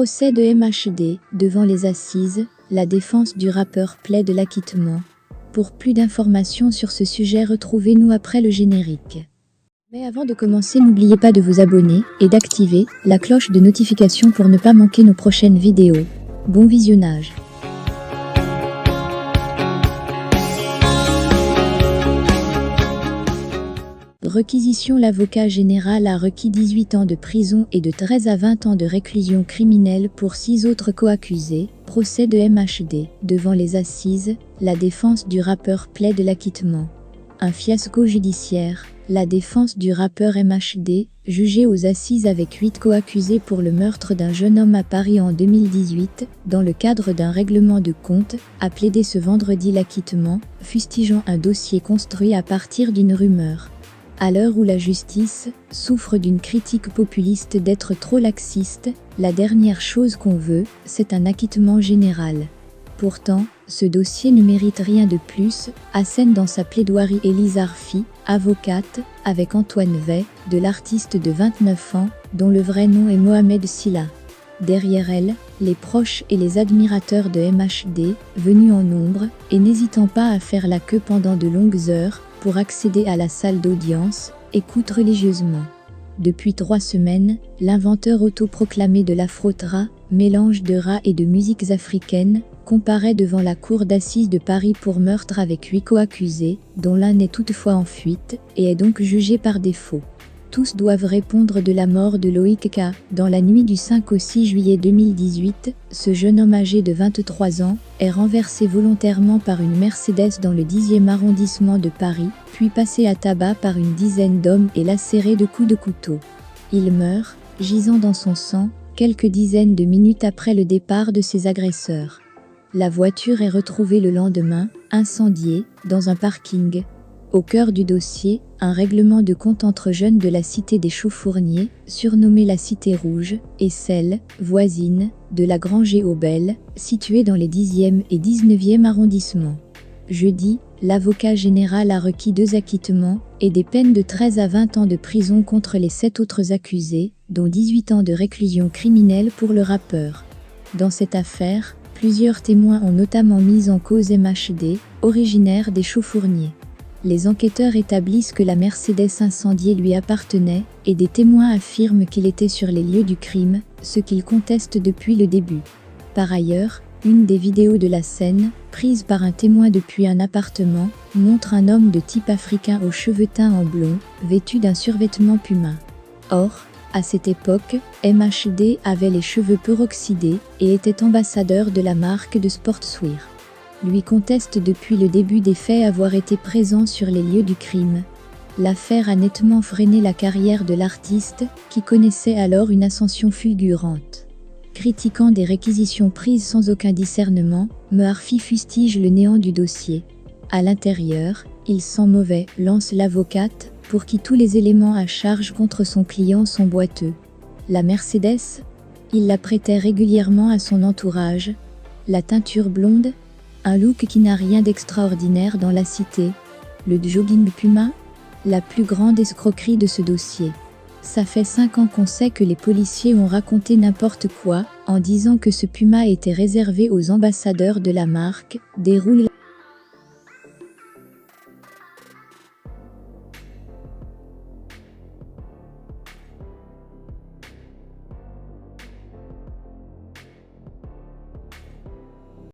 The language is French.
Procès de MHD, devant les assises, la défense du rappeur plaide l'acquittement. Pour plus d'informations sur ce sujet, retrouvez-nous après le générique. Mais avant de commencer, n'oubliez pas de vous abonner et d'activer la cloche de notification pour ne pas manquer nos prochaines vidéos. Bon visionnage. Réquisition. L'avocat général a requis 18 ans de prison et de 13 à 20 ans de réclusion criminelle pour 6 autres co-accusés. Procès de MHD. Devant les assises, la défense du rappeur plaide l'acquittement. Un fiasco judiciaire. La défense du rappeur MHD, jugé aux assises avec 8 co-accusés pour le meurtre d'un jeune homme à Paris en 2018, dans le cadre d'un règlement de compte, a plaidé ce vendredi l'acquittement, fustigeant un dossier construit à partir d'une rumeur. À l'heure où la justice souffre d'une critique populiste d'être trop laxiste, la dernière chose qu'on veut, c'est un acquittement général. Pourtant, ce dossier ne mérite rien de plus, assène dans sa plaidoirie Élise Arfi, avocate, avec Antoine Vey, de l'artiste de 29 ans, dont le vrai nom est Mohamed Silla. Derrière elle, les proches et les admirateurs de MHD, venus en nombre, et n'hésitant pas à faire la queue pendant de longues heures, pour accéder à la salle d'audience, écoutent religieusement. Depuis 3 semaines, l'inventeur autoproclamé de l'afro-tra, mélange de rap et de musiques africaines, comparaît devant la cour d'assises de Paris pour meurtre avec 8 co-accusés, dont l'un est toutefois en fuite, et est donc jugé par défaut. Tous doivent répondre de la mort de Loïc K. Dans la nuit du 5 au 6 juillet 2018, ce jeune homme âgé de 23 ans est renversé volontairement par une Mercedes dans le 10e arrondissement de Paris, puis passé à tabac par une dizaine d'hommes et lacéré de coups de couteau. Il meurt, gisant dans son sang, quelques dizaines de minutes après le départ de ses agresseurs. La voiture est retrouvée le lendemain, incendiée, dans un parking. Au cœur du dossier, un règlement de compte entre jeunes de la cité des Chaufourniers, surnommée la Cité Rouge, et celle, voisine, de la Grange-aux-Belles, située dans les 10e et 19e arrondissements. Jeudi, l'avocat général a requis 2 acquittements et des peines de 13 à 20 ans de prison contre les 7 autres accusés, dont 18 ans de réclusion criminelle pour le rappeur. Dans cette affaire, plusieurs témoins ont notamment mis en cause MHD, originaire des Chaufourniers. Les enquêteurs établissent que la Mercedes incendiée lui appartenait, et des témoins affirment qu'il était sur les lieux du crime, ce qu'ils contestent depuis le début. Par ailleurs, une des vidéos de la scène, prise par un témoin depuis un appartement, montre un homme de type africain aux cheveux teints en blond, vêtu d'un survêtement puma. Or, à cette époque, MHD avait les cheveux peroxydés et était ambassadeur de la marque de sportswear. Lui conteste depuis le début des faits avoir été présent sur les lieux du crime. L'affaire a nettement freiné la carrière de l'artiste, qui connaissait alors une ascension fulgurante. Critiquant des réquisitions prises sans aucun discernement, Arfi fustige le néant du dossier. À l'intérieur, il sent mauvais, lance l'avocate, pour qui tous les éléments à charge contre son client sont boiteux. La Mercedes, il la prêtait régulièrement à son entourage. La teinture blonde, un look qui n'a rien d'extraordinaire dans la cité. Le jogging Puma, la plus grande escroquerie de ce dossier. Ça fait 5 ans qu'on sait que les policiers ont raconté n'importe quoi, en disant que ce Puma était réservé aux ambassadeurs de la marque, déroule